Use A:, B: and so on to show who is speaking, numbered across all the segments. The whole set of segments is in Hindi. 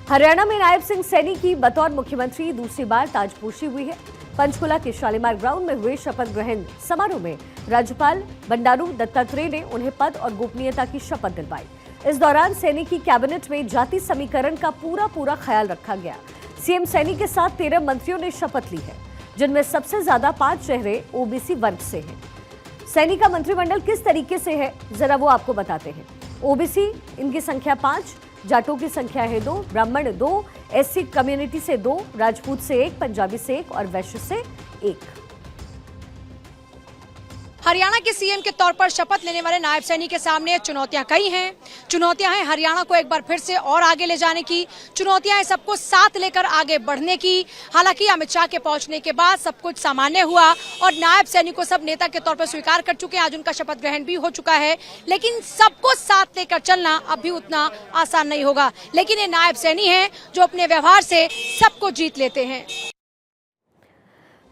A: हरियाणा में नायब सिंह सैनी की बतौर मुख्यमंत्री दूसरी बार ताजपोशी हुई है। पंचकुला के शालीमार ग्राउंड में हुए शपथ ग्रहण समारोह में राज्यपाल बंडारू दत्तात्रेय ने उन्हें पद और गोपनीयता की शपथ दिलवाई। इस दौरान सैनी की कैबिनेट में जाति समीकरण का पूरा ख्याल रखा गया। सीएम सैनी के साथ 13 मंत्रियों ने शपथ ली है, जिनमें सबसे ज्यादा 5 चेहरे ओबीसी वर्ग से हैं। सैनी का मंत्रिमंडल किस तरीके से है, जरा वो आपको बताते हैं। ओबीसी इनकी संख्या 5, जाटों की संख्या है 2, ब्राह्मण 2, एससी कम्युनिटी से 2, राजपूत से 1, पंजाबी से 1 और वैश्य से 1।
B: हरियाणा के सीएम के तौर पर शपथ लेने वाले नायब सैनी के सामने चुनौतियां कई हैं। चुनौतियां हैं हरियाणा को एक बार फिर से और आगे ले जाने की, चुनौतियां हैं सबको साथ लेकर आगे बढ़ने की। हालांकि अमित शाह के पहुंचने के बाद सब कुछ सामान्य हुआ और नायब सैनी को सब नेता के तौर पर स्वीकार कर चुके हैं। आज उनका शपथ ग्रहण भी हो चुका है, लेकिन सबको साथ लेकर चलना अब भी उतना आसान नहीं होगा। लेकिन ये नायब सैनी है जो अपने व्यवहार से सबको जीत लेते हैं।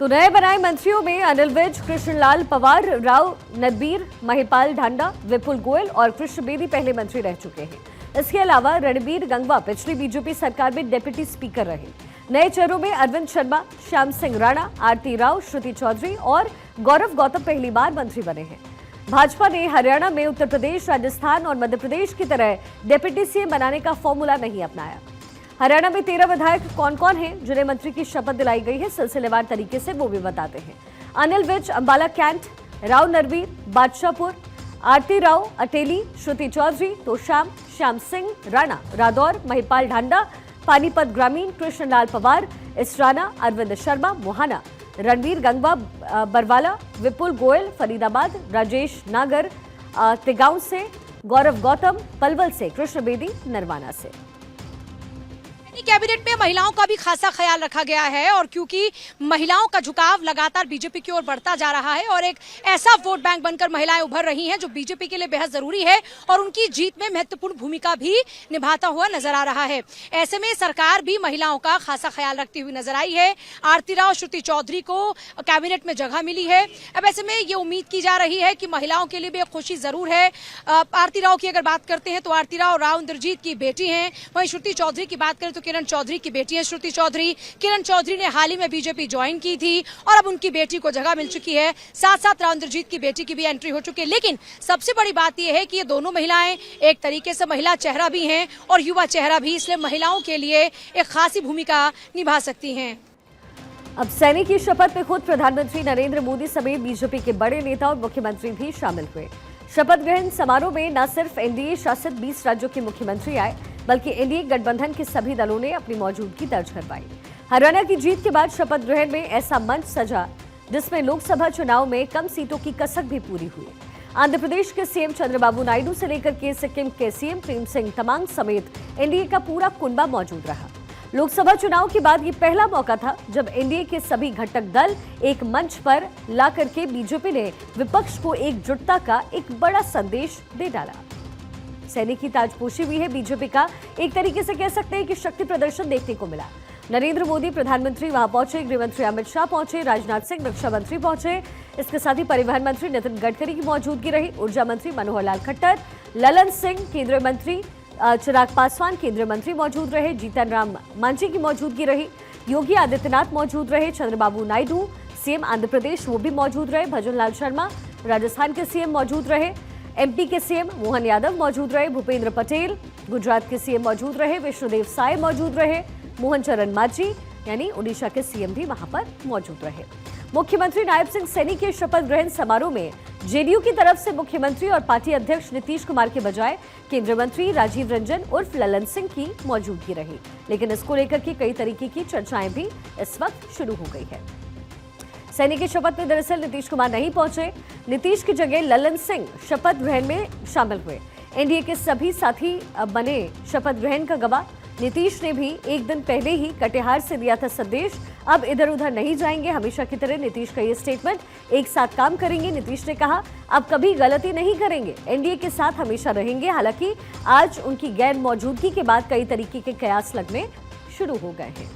A: तो नए बनाए मंत्रियों में अनिल विज, कृष्णलाल पंवार, राव नरबीर, महिपाल ढांडा, विपुल गोयल और कृष्ण बेदी पहले मंत्री रह चुके हैं। इसके अलावा रणबीर गंगवा पिछली बीजेपी सरकार में डिप्टी स्पीकर रहे। नए चेहरों में अरविंद शर्मा, श्याम सिंह राणा, आरती राव, श्रुति चौधरी और गौरव गौतम पहली बार मंत्री बने हैं। भाजपा ने हरियाणा में उत्तर प्रदेश, राजस्थान और मध्य प्रदेश की तरह डिप्टी सीएम बनाने का फॉर्मूला नहीं अपनाया। हरियाणा में 13 विधायक कौन कौन हैं जिन्हें मंत्री की शपथ दिलाई गई है, सिलसिलेवार तरीके से वो भी बताते हैं। अनिल विज अंबाला कैंट, राव नरबीर बादशाहपुर, आरती राव अटेली, श्रुति चौधरी तोशाम, श्याम सिंह राणा रादौर, महिपाल ढांडा पानीपत ग्रामीण, कृष्णलाल पंवार इसराना, अरविंद शर्मा मोहाना, रणबीर गंगवा बरवाला, विपुल गोयल फरीदाबाद, राजेश नागर तिगांव से, गौरव गौतम पलवल से, कृष्ण बेदी नरवाना से।
B: कैबिनेट में महिलाओं का भी खासा ख्याल रखा गया है और क्योंकि महिलाओं का झुकाव लगातार बीजेपी की ओर बढ़ता जा रहा है और एक ऐसा वोट बैंक बनकर महिलाएं उभर रही हैं जो बीजेपी के लिए बेहद जरूरी है और उनकी जीत में महत्वपूर्ण भूमिका भी निभाता हुआ नजर आ रहा है। ऐसे में सरकार भी महिलाओं का खासा ख्याल रखती हुई नजर आई है। आरती राव, श्रुति चौधरी को कैबिनेट में जगह मिली है। अब ऐसे में ये उम्मीद की जा रही है कि महिलाओं के लिए भी एक खुशी जरूर है। आरती राव की अगर बात करते हैं तो आरती राव इंद्रजीत की बेटी है। वहीं श्रुति चौधरी की बात करें तो किरण चौधरी की बेटी है श्रुति चौधरी। किरण चौधरी ने हाल ही में बीजेपी ज्वाइन की थी और अब उनकी बेटी को जगह मिल चुकी है। साथ साथ राव इंद्रजीत की बेटी की भी एंट्री हो चुकी है। लेकिन सबसे बड़ी बात यह है कि ये दोनों महिलाएं एक तरीके से महिला चेहरा भी हैं और युवा चेहरा भी, इसलिए महिलाओं के लिए एक खासी भूमिका निभा सकती हैं।
A: अब सैनी की शपथ में खुद प्रधानमंत्री नरेंद्र मोदी समेत बीजेपी के बड़े नेता और मुख्यमंत्री भी शामिल हुए। शपथ ग्रहण समारोह में न सिर्फ एनडीए शासित 20 राज्यों के मुख्यमंत्री आए, बल्कि एनडीए गठबंधन के सभी दलों ने अपनी मौजूदगी दर्ज करवाई। हरियाणा की जीत के बाद शपथ ग्रहण में ऐसा मंच सजा जिसमें लोकसभा चुनाव में कम सीटों की कसक भी पूरी हुई। आंध्र प्रदेश के सीएम चंद्रबाबू नायडू से लेकर के सिक्किम के सीएम प्रेम सिंह तमांग समेत एनडीए का पूरा कुनबा मौजूद रहा। लोकसभा चुनाव के बाद ये पहला मौका था जब एनडीए के सभी घटक दल एक मंच पर ला करके बीजेपी ने विपक्ष को एकजुटता का एक बड़ा संदेश दे डाला। सैनी की ताजपोशी हुई है बीजेपी का एक तरीके से कह सकते हैं कि शक्ति प्रदर्शन देखने को मिला। नरेंद्र मोदी प्रधानमंत्री वहां पहुंचे, गृहमंत्री अमित शाह पहुंचे, राजनाथ सिंह रक्षा मंत्री पहुंचे। इसके साथ ही परिवहन मंत्री नितिन गडकरी की मौजूदगी रही। ऊर्जा मंत्री मनोहर लाल खट्टर, ललन सिंह केंद्रीय मंत्री, चिराग पासवान केंद्रीय मंत्री मौजूद रहे। जीतन राम मांझी की मौजूदगी रही। योगी आदित्यनाथ मौजूद रहे। चंद्रबाबू नायडू सीएम आंध्र प्रदेश वो भी मौजूद रहे। भजन लाल शर्मा राजस्थान के सीएम मौजूद रहे। एमपी के सीएम मोहन यादव मौजूद रहे। भूपेंद्र पटेल गुजरात के सीएम मौजूद रहे। विष्णुदेव साय मौजूद रहे। मोहन चरण मांझी यानी ओडिशा के सीएम भी वहां पर मौजूद रहे। मुख्यमंत्री नायब सिंह सैनी के शपथ ग्रहण समारोह में जेडीयू की तरफ से मुख्यमंत्री और पार्टी अध्यक्ष नीतीश कुमार के बजाय केंद्रीय मंत्री राजीव रंजन उर्फ ललन सिंह की मौजूदगी रही। लेकिन इसको लेकर के कई तरीके की चर्चाएं भी इस वक्त शुरू हो गई है। सैनी की शपथ में दरअसल नीतीश कुमार नहीं पहुंचे। नीतीश की जगह ललन सिंह शपथ ग्रहण में शामिल हुए। एनडीए के सभी साथी बने शपथ ग्रहण का गवाह। नीतीश ने भी एक दिन पहले ही कटिहार से दिया था संदेश, अब इधर उधर नहीं जाएंगे। हमेशा की तरह नीतीश का ये स्टेटमेंट, एक साथ काम करेंगे। नीतीश ने कहा अब कभी गलती नहीं करेंगे, एनडीए के साथ हमेशा रहेंगे। हालांकि आज उनकी गैर मौजूदगी के बाद कई तरीके के कयास लगने शुरू हो गए हैं।